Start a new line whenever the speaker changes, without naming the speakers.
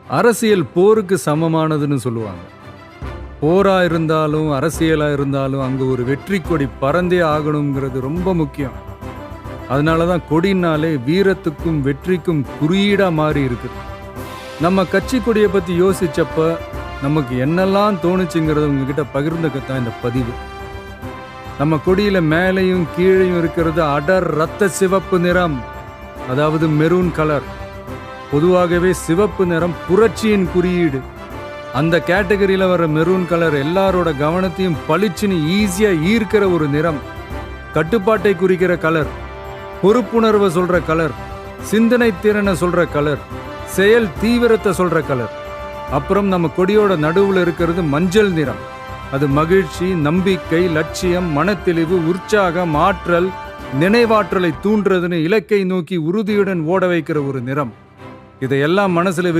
அரசியல் போருக்கு சமமானதுன்னு சொல்லுவாங்க. போரா இருந்தாலும் அரசியலா இருந்தாலும் அங்க ஒரு வெற்றி கொடி பறந்தே ஆகணுங்கிறது ரொம்ப முக்கியம். அதனாலதான் கொடினாலே வீரத்துக்கும் வெற்றிக்கும் குறியீடா மாறி இருக்குது. நம்ம கட்சி கொடியை பத்தி யோசிச்சப்ப நமக்கு என்னெல்லாம் தோணுச்சுங்கிறத உங்ககிட்ட பகிர்ந்துக்கத்தான் இந்த பதிவு. நம்ம கொடியில மேலையும் கீழையும் இருக்கிறது அடர் ரத்த சிவப்பு நிறம், அதாவது மெரூன் கலர். பொதுவாகவே சிவப்பு நிறம் புரட்சியின் குறியீடு. அந்த கேட்டகரியில வர மெரூன் கலர் எல்லாரோட கவனத்தையும் பளிச்சுன்னு ஈஸியா ஈர்க்கிற ஒரு நிறம். கட்டுப்பாட்டை குறிக்கிற கலர், பொறுப்புணர்வை சொல்ற கலர், சிந்தனை திறனை சொல்ற கலர், செயல் தீவிரத்தை சொல்ற கலர். அப்புறம் நம்ம கொடியோட நடுவுல இருக்கிறது மஞ்சள் நிறம். அது மகிழ்ச்சி, நம்பிக்கை, லட்சியம், மனத்தெளிவு, உற்சாகம், ஆற்றல், நினைவாற்றலை தூண்டுறதுன்னு இலக்கை நோக்கி உறுதியுடன் ஓட வைக்கிற ஒரு நிறம். இதையெல்லாம் மனசுல